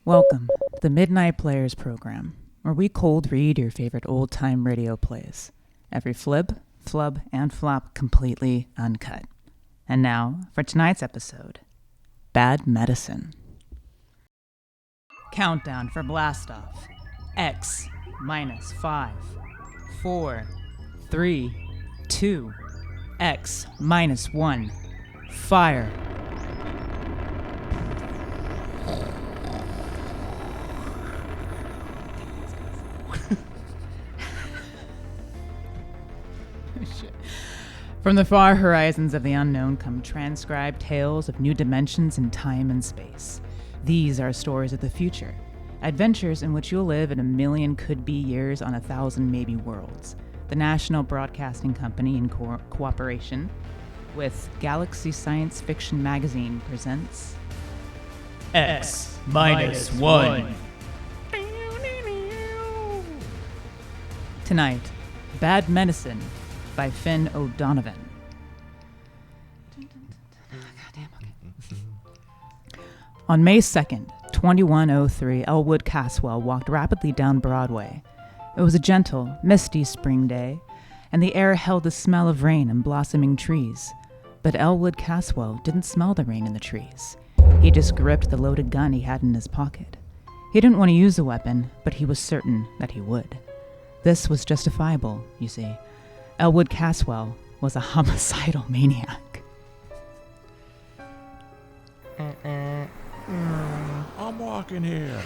Welcome to the Midnight Players program, where we cold read your favorite old-time radio plays. Every flib, flub, and flop completely uncut. And now, for tonight's episode, Bad Medicine. Countdown for blastoff. X minus 5, 4, 3, 2, X minus 1. Fire. From the far horizons of the unknown come transcribed tales of new dimensions in time and space. These are stories of the future, adventures in which you'll live in 1,000,000 could-be years on 1,000 maybe worlds. The National Broadcasting Company, in cooperation with Galaxy Science Fiction Magazine, presents X minus 1. Tonight, Bad Medicine by Finn O'Donovan. On May 2nd, 2103, Elwood Caswell walked rapidly down Broadway. It was a gentle, misty spring day, and the air held the smell of rain and blossoming trees. But Elwood Caswell didn't smell the rain in the trees. He just gripped the loaded gun he had in his pocket. He didn't want to use the weapon, but he was certain that he would. This was justifiable, you see. Elwood Caswell was a homicidal maniac. I'm walking here.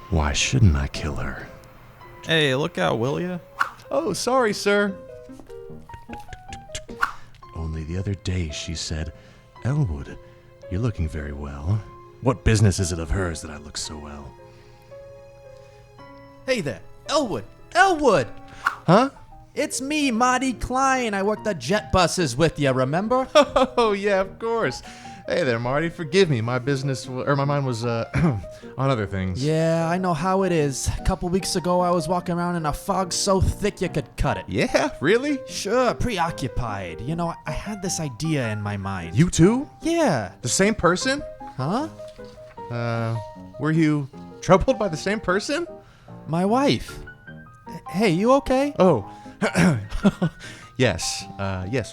Why shouldn't I kill her? Hey, look out, will ya? Oh, sorry, sir. Only the other day she said, Elwood, you're looking very well. What business is it of hers that I look so well? Hey there, Elwood! Elwood! Huh? It's me, Marty Klein. I work the jet buses with you, remember? Oh, yeah, of course. Hey there, Marty. Forgive me. My mind was on other things. Yeah, I know how it is. A couple weeks ago, I was walking around in a fog so thick you could cut it. Yeah, really? Sure, preoccupied. You know, I had this idea in my mind. You too? Yeah. The same person? Huh? Were you troubled by the same person? My wife. Hey, you okay? Oh, yes,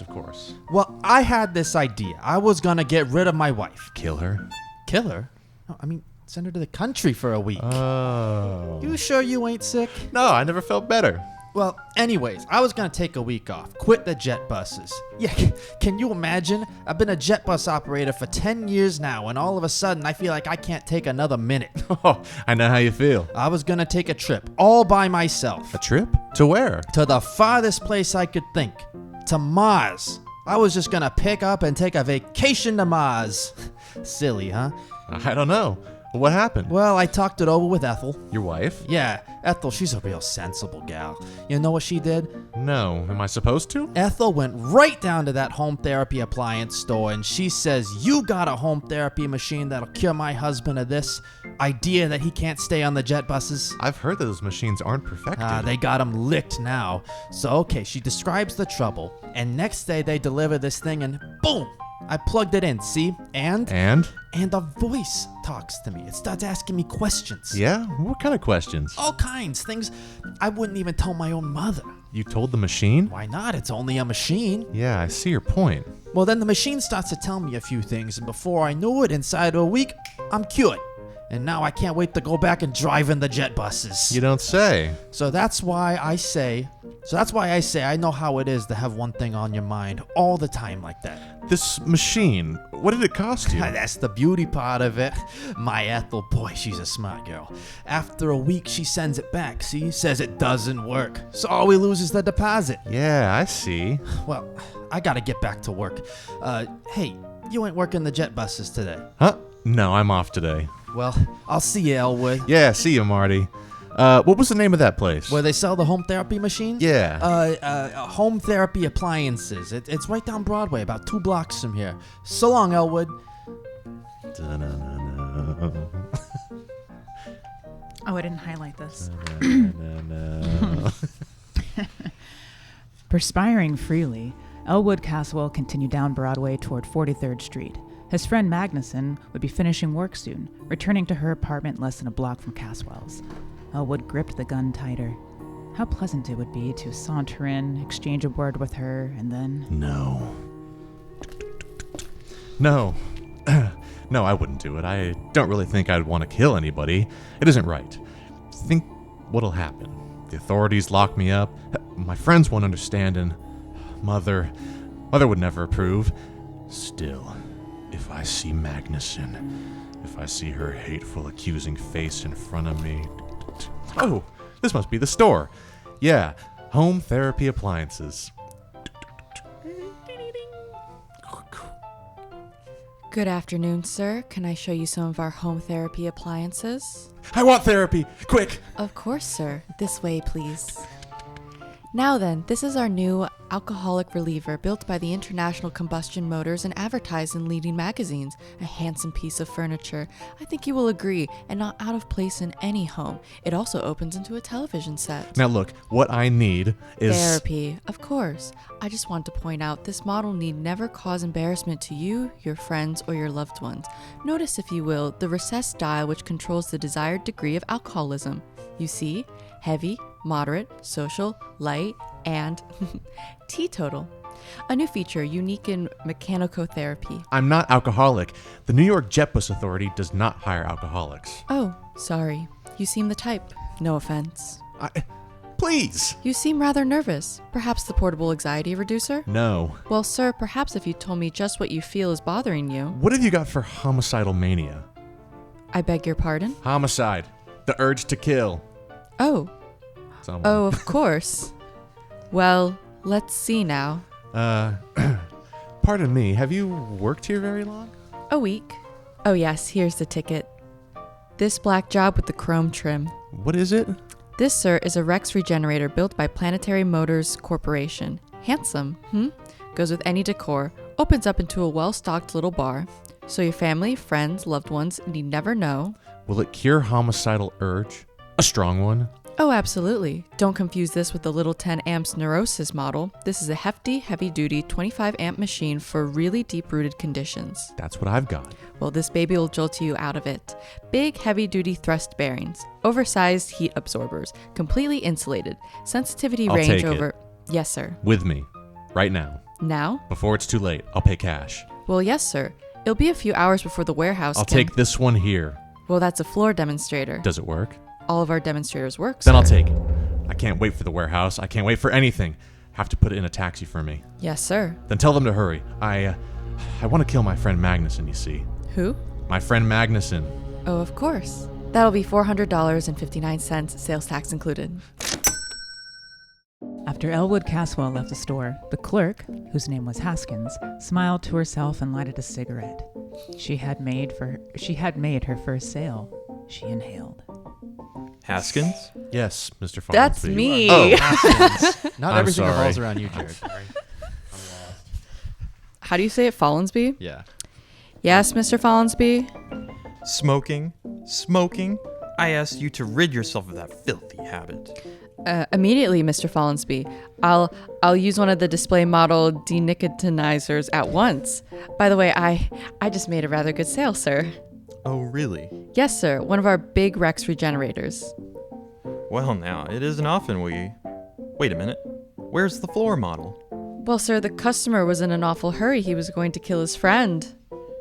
of course. Well, I had this idea. I was gonna get rid of my wife. Kill her? Kill her? No, I mean, send her to the country for a week. Oh. You sure you ain't sick? No, I never felt better. Well, anyways, I was gonna take a week off, quit the jet buses. Yeah, can you imagine? I've been a jet bus operator for 10 years now, and all of a sudden I feel like I can't take another minute. Oh, I know how you feel. I was gonna take a trip, all by myself. A trip? To where? To the farthest place I could think. To Mars. I was just gonna pick up and take a vacation to Mars. Silly, huh? I don't know. What happened? Well, I talked it over with Ethel. Your wife? Yeah, Ethel, she's a real sensible gal. You know what she did? No. Am I supposed to? Ethel went right down to that home therapy appliance store and she says, you got a home therapy machine that'll cure my husband of this idea that he can't stay on the jet buses. I've heard that those machines aren't perfected. They got him licked now. So, okay, she describes the trouble. And next day they deliver this thing and boom! I plugged it in, see? And a voice talks to me. It starts asking me questions. Yeah? What kind of questions? All kinds. Things I wouldn't even tell my own mother. You told the machine? Why not? It's only a machine. Yeah, I see your point. Well, then the machine starts to tell me a few things, and before I knew it, inside of a week, I'm cured. And now I can't wait to go back and drive in the jet buses. You don't say. So that's why I say I know how it is to have one thing on your mind all the time like that. This machine, what did it cost you? That's the beauty part of it. My Ethel, boy, she's a smart girl. After a week, she sends it back, see? Says it doesn't work. So all we lose is the deposit. Yeah, I see. Well, I gotta get back to work. Hey, you ain't working the jet buses today. Huh? No, I'm off today. Well, I'll see you, Elwood. Yeah, see you, Marty. What was the name of that place? Where they sell the home therapy machine? Yeah. Home therapy appliances. It's right down Broadway, about 2 blocks from here. So long, Elwood. Oh, I didn't highlight this. Perspiring freely, Elwood Caswell continued down Broadway toward 43rd Street. His friend Magnuson would be finishing work soon, returning to her apartment less than a block from Caswell's. Elwood gripped the gun tighter. How pleasant it would be to saunter in, exchange a word with her, and then... No. No, I wouldn't do it. I don't really think I'd want to kill anybody. It isn't right. Think what'll happen. The authorities lock me up. My friends won't understand, and Mother would never approve. Still, if I see Magnuson, if I see her hateful, accusing face in front of me... Oh, this must be the store. Yeah, home therapy appliances. Good afternoon, sir. Can I show you some of our home therapy appliances? I want therapy! Quick! Of course, sir. This way, please. Now then, this is our new alcoholic reliever built by the International Combustion Motors and advertised in leading magazines. A handsome piece of furniture. I think you will agree, and not out of place in any home. It also opens into a television set. Now look, what I need is... Therapy, of course. I just want to point out this model need never cause embarrassment to you, your friends, or your loved ones. Notice, if you will, the recessed dial which controls the desired degree of alcoholism. You see? Heavy, moderate, social, light, and teetotal. A new feature unique in Mechanico-Therapy. I'm not alcoholic. The New York Jetbus Authority does not hire alcoholics. Oh, sorry. You seem the type. No offense. Please! You seem rather nervous. Perhaps the portable anxiety reducer? No. Well, sir, perhaps if you told me just what you feel is bothering you. What have you got for homicidal mania? I beg your pardon? Homicide. The urge to kill. Oh. Someone. Oh, of course. Well, let's see now. Pardon me, have you worked here very long? A week. Oh yes, here's the ticket. This black job with the chrome trim. What is it? This, sir, is a Rex Regenerator built by Planetary Motors Corporation. Handsome, Goes with any decor. Opens up into a well-stocked little bar. So your family, friends, loved ones need never know. Will it cure homicidal urge? A strong one? Oh, absolutely. Don't confuse this with the little 10 amps neurosis model. This is a hefty, heavy-duty 25 amp machine for really deep-rooted conditions. That's what I've got. Well, this baby will jolt you out of it. Big, heavy-duty thrust bearings. Oversized heat absorbers. Completely insulated. Sensitivity I'll range take over... it. Yes, sir. With me. Right now. Now? Before it's too late. I'll pay cash. Well, yes, sir. It'll be a few hours before the warehouse I'll take this one here. Well, that's a floor demonstrator. Does it work? All of our demonstrators work, Then sir. I'll take it. I can't wait for the warehouse. I can't wait for anything. Have to put it in a taxi for me. Yes, sir. Then tell them to hurry. I want to kill my friend Magnuson, you see. Who? My friend Magnuson. Oh, of course. That'll be $400.59, sales tax included. After Elwood Caswell left the store, the clerk, whose name was Haskins, smiled to herself and lighted a cigarette. She had made her first sale. She inhaled. Haskins? Yes, Mr. Farnsby. That's me. Oh, Not I'm everything sorry. revolves around you, Jared. How do you say it, Follensby? Yeah. Yes, Mr. Follensby? Smoking? I asked you to rid yourself of that filthy habit. Immediately, Mr. Follensby. I'll use one of the display model denicotinizers at once. By the way, I just made a rather good sale, sir. Oh, really? Yes, sir. One of our big Rex Regenerators. Well, now, it isn't often we... Wait a minute. Where's the floor model? Well, sir, the customer was in an awful hurry. He was going to kill his friend.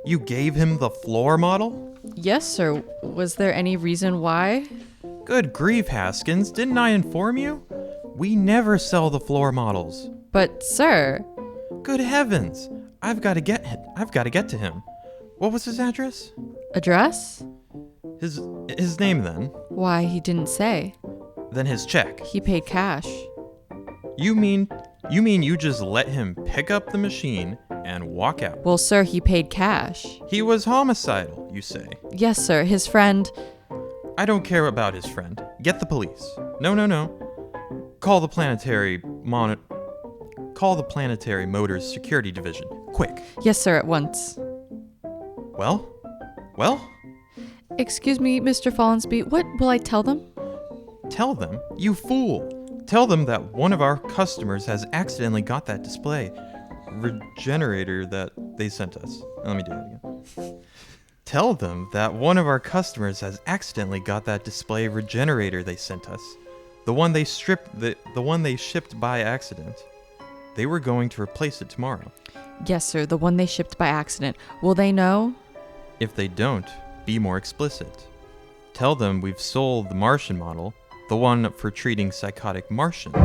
You gave him the floor model? Yes, sir. Was there any reason why? Good grief, Haskins. Didn't I inform you? We never sell the floor models. But, sir... Good heavens. I've got to get to him. What was his address? Address? His name, then. Why, he didn't say. Then his check. He paid cash. You mean you just let him pick up the machine and walk out? Well, sir, he paid cash. He was homicidal, you say? Yes, sir. His friend... I don't care about his friend. Get the police. No. Call the Planetary Motors Security Division. Quick. Yes, sir, at once. Well? Excuse me, Mr. Follensby, what will I tell them? Tell them? You fool! Tell them that one of our customers has accidentally got that display Regenerator that they sent us. Let me do it again. Tell them that one of our customers has accidentally got that display Regenerator they sent us. The one they shipped by accident. They were going to replace it tomorrow. Yes, sir, the one they shipped by accident. Will they know? If they don't, be more explicit. Tell them we've sold the Martian model, the one for treating psychotic Martians.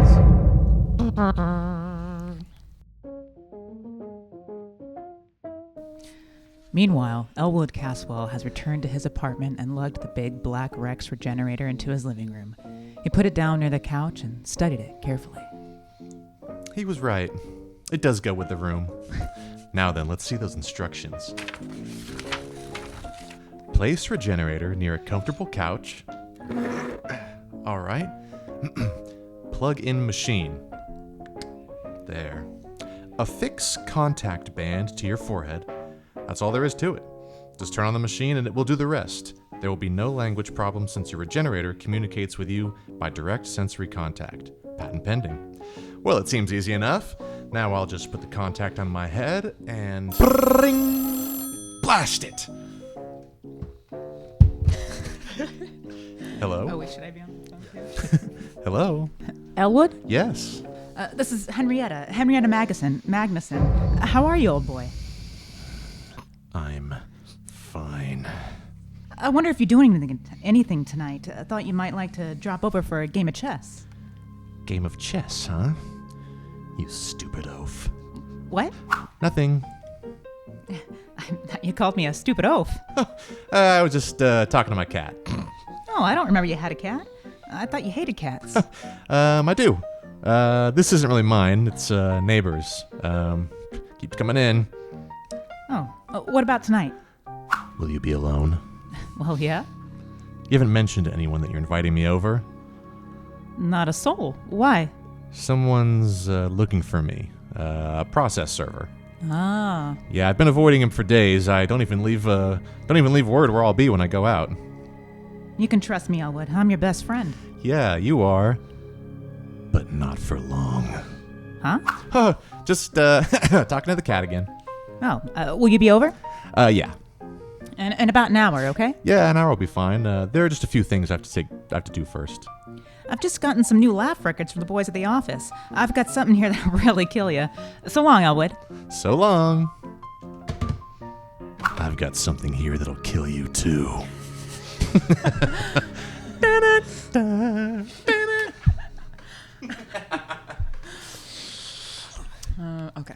Meanwhile, Elwood Caswell has returned to his apartment and lugged the big black Rex Regenerator into his living room. He put it down near the couch and studied it carefully. He was right. It does go with the room. Now then, let's see those instructions. Place Regenerator near a comfortable couch. All right. Plug in machine. There. Affix contact band to your forehead. That's all there is to it. Just turn on the machine and it will do the rest. There will be no language problem since your Regenerator communicates with you by direct sensory contact. Patent pending. Well, it seems easy enough. Now I'll just put the contact on my head and... Bring! Blast it! Hello? Oh, wait, should I be on the phone too? Hello? Elwood? Yes. This is Henrietta Magnuson. How are you, old boy? I'm fine. I wonder if you're doing anything tonight. I thought you might like to drop over for a game of chess. Game of chess, huh? You stupid oaf. What? Nothing. You called me a stupid oaf. I was just talking to my cat. Oh, I don't remember you had a cat. I thought you hated cats. I do. This isn't really mine. It's neighbors. Keeps coming in. Oh, what about tonight? Will you be alone? Well, yeah. You haven't mentioned to anyone that you're inviting me over? Not a soul. Why? Someone's looking for me. A process server. Ah. Yeah, I've been avoiding him for days. I don't even leave word where I'll be when I go out. You can trust me, Elwood. I'm your best friend. Yeah, you are. But not for long. Huh? Just talking to the cat again. Oh, will you be over? Yeah. In about an hour, okay? Yeah, an hour will be fine. There are just a few things I have to do first. I've just gotten some new laugh records for the boys at the office. I've got something here that'll really kill you. So long, Elwood. So long. I've got something here that'll kill you too. Okay.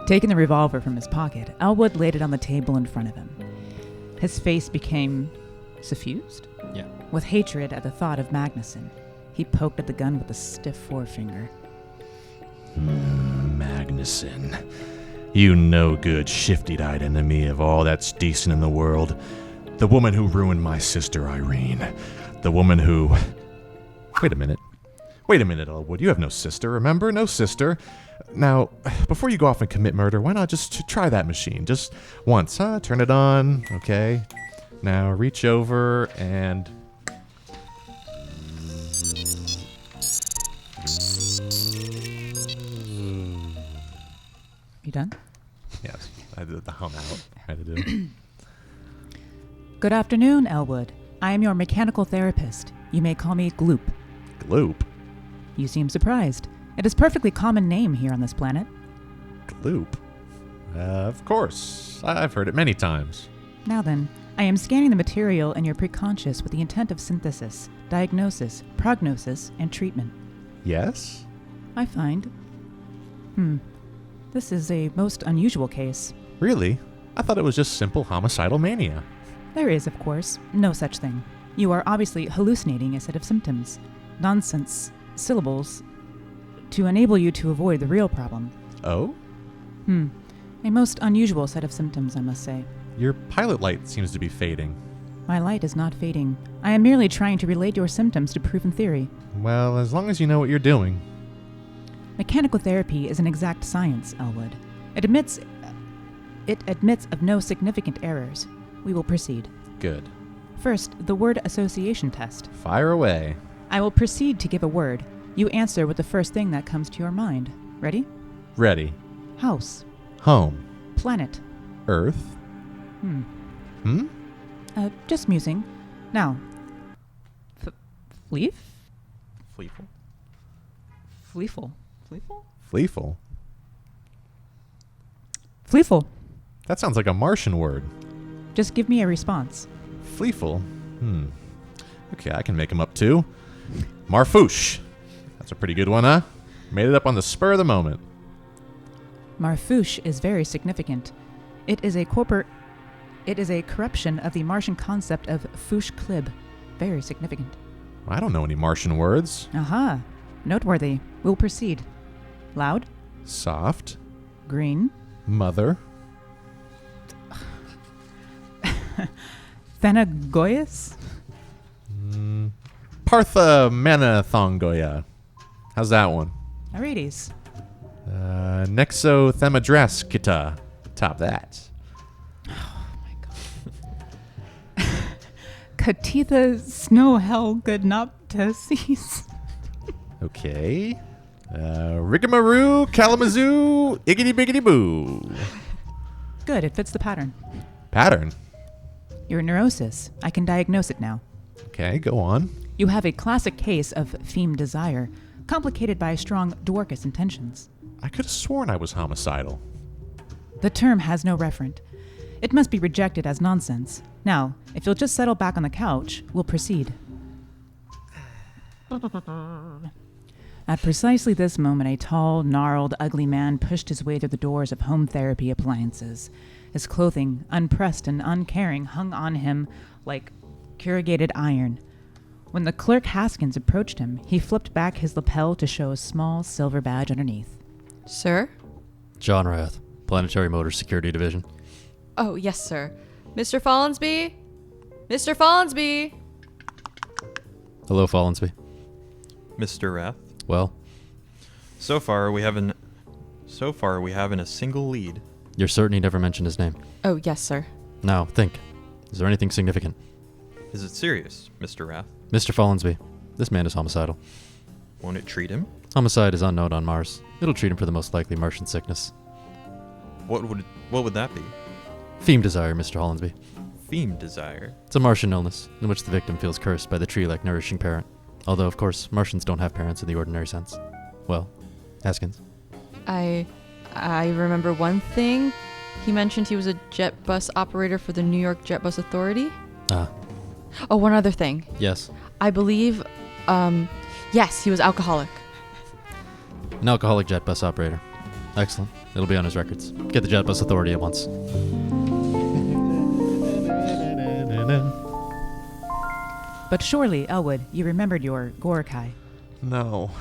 Taking the revolver from his pocket, Elwood laid it on the table in front of him. His face became suffused? Yeah. With hatred at the thought of Magnuson. He poked at the gun with a stiff forefinger. Magnuson. You no good, shifty-eyed enemy of all that's decent in the world. The woman who ruined my sister, Irene. The woman who... Wait a minute, Elwood. You have no sister, remember? No sister. Now, before you go off and commit murder, why not just try that machine? Just once, huh? Turn it on, okay? Now, reach over and... You done? Yes, I did the hum out. I had to do. Good afternoon, Elwood. I am your mechanical therapist. You may call me Gloop. Gloop? You seem surprised. It is a perfectly common name here on this planet. Gloop? Of course. I've heard it many times. Now then, I am scanning the material in your preconscious with the intent of synthesis, diagnosis, prognosis, and treatment. Yes? I find... This is a most unusual case. Really? I thought it was just simple homicidal mania. There is, of course, no such thing. You are obviously hallucinating a set of symptoms. Nonsense syllables to enable you to avoid the real problem. Oh? A most unusual set of symptoms, I must say. Your pilot light seems to be fading. My light is not fading. I am merely trying to relate your symptoms to proven theory. Well, as long as you know what you're doing. Mechanico-Therapy is an exact science, Elwood. It admits of no significant errors. We will proceed. Good. First, the word association test. Fire away. I will proceed to give a word. You answer with the first thing that comes to your mind. Ready? Ready. House. Home. Planet. Earth. Just musing. Now. Fleef? Fleeful. Fleeful. Fleeful? Fleeful. Fleeful. That sounds like a Martian word. Just give me a response. Fleeful. Okay, I can make him up too. Marfouche. That's a pretty good one, huh? Made it up on the spur of the moment. Marfouche is very significant. It is a corruption of the Martian concept of fouche clib. Very significant. I don't know any Martian words. Aha. Noteworthy. We'll proceed. Loud. Soft. Green. Mother. Thanagoyas? Partha Manathongoya. How's that one? Arides. Nexothemadraskita. Top that. Catitha Snowhelgonopteses. Okay. Rigamaroo, Kalamazoo, Iggity Biggity Boo. Good, it fits the pattern. Pattern. Your neurosis. I can diagnose it now. Okay, go on. You have a classic case of feme desire, complicated by strong Dworkis intentions. I could have sworn I was homicidal. The term has no referent. It must be rejected as nonsense. Now, if you'll just settle back on the couch, we'll proceed. At precisely this moment, a tall, gnarled, ugly man pushed his way through the doors of home therapy appliances. His clothing, unpressed and uncaring, hung on him like corrugated iron. When the clerk Haskins approached him, he flipped back his lapel to show a small silver badge underneath. Sir? John Rath, Planetary Motors Security Division. Oh, yes, sir. Mr. Follansby? Mr. Follansby? Hello, Follansby. Mr. Rath. Well, So far we haven't a single lead. you're certain he never mentioned his name? Oh, yes, sir. Now, think. Is there anything significant? Is it serious, Mr. Rath? Mr. Follansby, this man is homicidal. Won't it treat him? Homicide is unknown on Mars. It'll treat him for the most likely Martian sickness. What would that be? Feme desire, Mr. Hollansby. Feme desire. It's a Martian illness in which the victim feels cursed by the tree-like nourishing parent. Although, of course, Martians don't have parents in the ordinary sense. Well, Haskins. I remember one thing. He mentioned he was a jet bus operator for the New York Jet Bus Authority. Ah, Oh, one other thing. yes. I believe, yes, he was alcoholic. An alcoholic jet bus operator. Excellent. It'll be on his records. Get the Jet Bus Authority at once. But surely, Elwood, you remembered your Gorokai. No.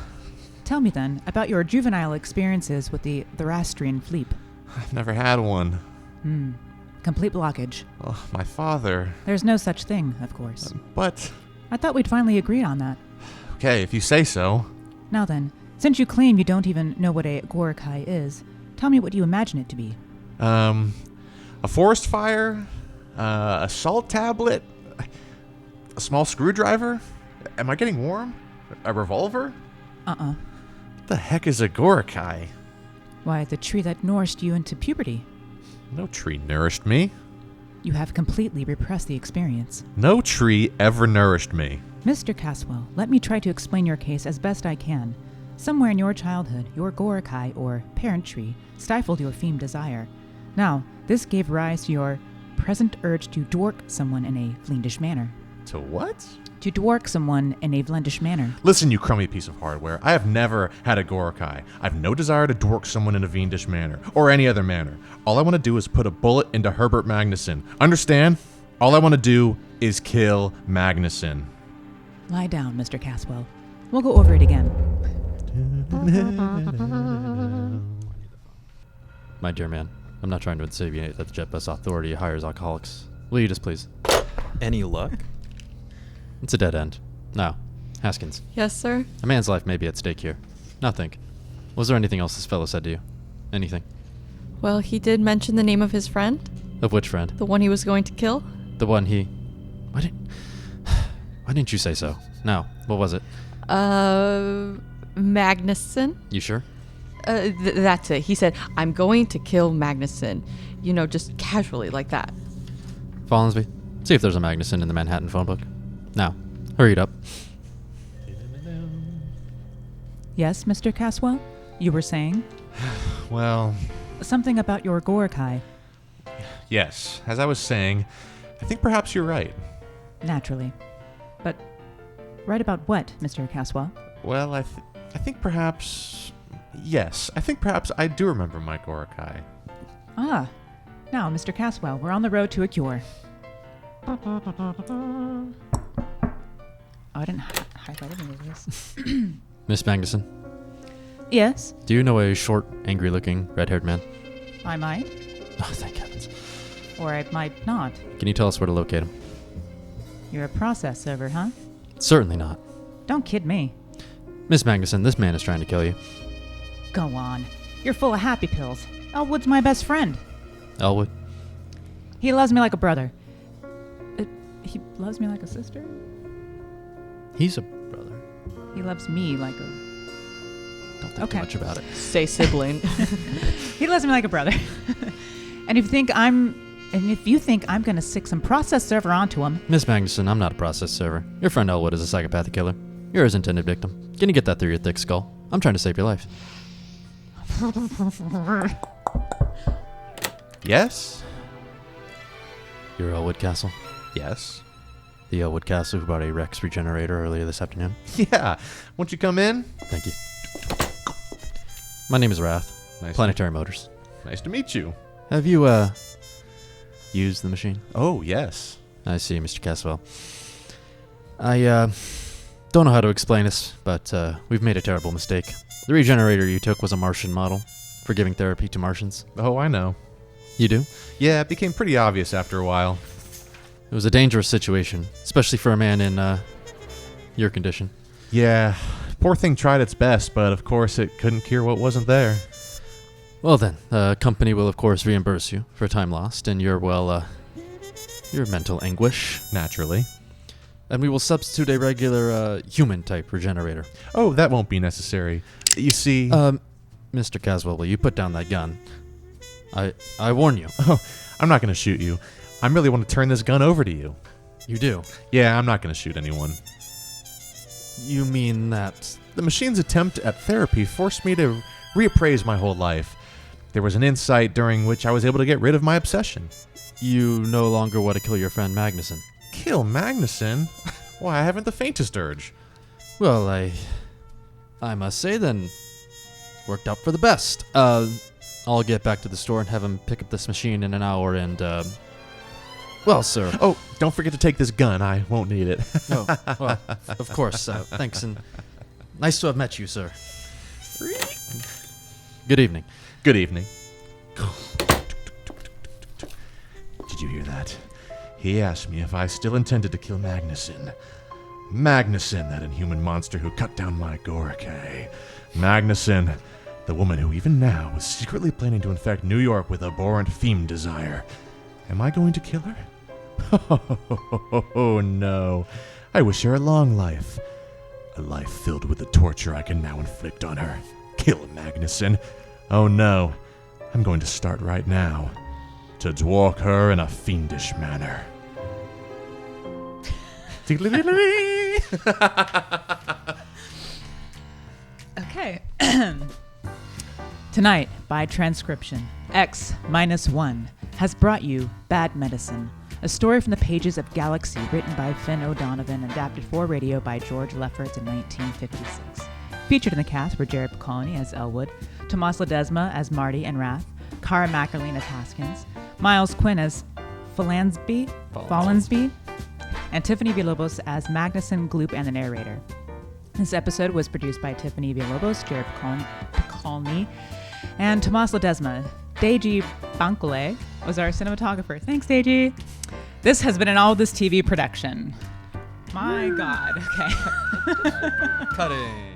Tell me then about your juvenile experiences with the Therastrian fleep. I've never had one. Complete blockage. Oh, my father. There's no such thing, of course. But, I thought we'd finally agreed on that. okay, if you say so. Now then, since you claim you don't even know what a Gorokai is, tell me what you imagine it to be. A forest fire? A salt tablet? A small screwdriver? Am I getting warm? A revolver? Uh-uh. What the heck is a Gorokai? Why, the tree that nourished you into puberty. No tree nourished me. You have completely repressed the experience. No tree ever nourished me. Mr. Caswell, let me try to explain your case as best I can. Somewhere in your childhood, your Gorokai, or parent tree, stifled your feme desire. Now, this gave rise to your present urge to dwark someone in a fiendish manner. To what? To dwark someone in a fiendish manner. Listen, you crummy piece of hardware. I have never had a Gorokai. I have no desire to dwark someone in a fiendish manner, or any other manner. All I want to do is put a bullet into Herbert Magnuson. Understand? All I want to do is kill Magnuson. Lie down, Mr. Caswell. We'll go over it again. My dear man, I'm not trying to insinuate that the Jet Bus Authority hires alcoholics. Will you just please? Any luck? It's a dead end. Now, Haskins, Yes, sir. a man's life may be at stake here. Now think. Was there anything else this fellow said to you? Anything? Well, he did mention the name of his friend, Of which friend? the one he was going to kill. The one he... Why didn't you say so? Now, what was it? Magnuson. You sure? That's it. He said, I'm going to kill Magnuson. You know, just casually like that. Follansby, see if there's a Magnuson in the Manhattan phone book. Now, hurry it up. Yes, Mr. Caswell? You were saying? Well, Something about your Gorokai. yes, as I was saying, I think perhaps you're right. Naturally. But right about what, Mr. Caswell? Well, I think perhaps... Yes, I think perhaps I do remember my Gorokai. Ah. Now, Mr. Caswell, we're on the road to a cure. Oh, I didn't highlight any of this. Miss Magnuson, Yes, do you know a short, angry-looking, red-haired man? I might. Oh, thank heavens. Or I might not. Can you tell us where to locate him? You're a process server, huh? Certainly not. Don't kid me. Miss Magnuson, this man is trying to kill you. Go on. You're full of happy pills. Elwood's my best friend. Elwood? He loves me like a brother. He loves me like a sister? He's a brother. He loves me like a... Don't think Okay. too much about it. Say sibling. He loves me like a brother. And if you think I'm gonna stick some process server onto him... Miss Magnuson, I'm not a process server. Your friend Elwood is a psychopathic killer. You're his intended victim. Can you get that through your thick skull? I'm trying to save your life. Yes? You're Elwood Castle? Yes. The Elwood Castle who bought a Rex Regenerator earlier this afternoon? Yeah. Won't you come in? Thank you. My name is Wrath. Nice. Planetary Motors. Nice to meet you. Have you, used the machine? Oh, yes. I see, Mr. Caswell. I, don't know how to explain this, but, we've made a terrible mistake. The regenerator you took was a Martian model for giving therapy to Martians. Oh, I know. You do? Yeah, it became pretty obvious after a while. It was a dangerous situation, especially for a man in, your condition. Yeah, poor thing tried its best, but of course it couldn't cure what wasn't there. Well then, the company will of course reimburse you for time lost and your mental anguish. Naturally. And we will substitute a regular, human-type regenerator. Oh, that won't be necessary. You see... Mr. Caswell, will you put down that gun? I warn you. Oh, I'm not going to shoot you. I merely want to turn this gun over to you. You do? Yeah, I'm not going to shoot anyone. You mean that... The machine's attempt at therapy forced me to reappraise my whole life. There was an insight during which I was able to get rid of my obsession. You no longer want to kill your friend Magnuson? Kill Magnuson? Why, I haven't the faintest urge. Well, I must say then, worked out for the best. I'll get back to the store and have him pick up this machine in an hour and, well, sir. Oh, don't forget to take this gun. I won't need it. Oh, well, of course. Thanks, and nice to have met you, sir. Good evening. Good evening. Did you hear that? He asked me if I still intended to kill Magnuson. Magnuson, that inhuman monster who cut down my Gorokai. Magnuson, the woman who even now is secretly planning to infect New York with abhorrent feme desire. Am I going to kill her? Oh, no. I wish her a long life. A life filled with the torture I can now inflict on her. Kill Magnuson. Oh, no. I'm going to start right now. To dwark her in a fiendish manner. Okay. Tonight, by transcription, X-1 has brought you Bad Medicine, a story from the pages of Galaxy written by Finn O'Donovan and adapted for radio by George Lefferts in 1956. Featured in the cast were Jared Picolini as Elwood, Tomas Ledesma as Marty and Wrath, Cara McErlane as Haskins, Miles Quinn as Follansby, and Tiffany Villalobos as Magnuson, Gloop, and the narrator. This episode was produced by Tiffany Villalobos, Jared Picolini, and Tomas Ledesma. Deji Bankole was our cinematographer. Thanks, Deji. This has been an All This TV production. My God. Okay. Cutting.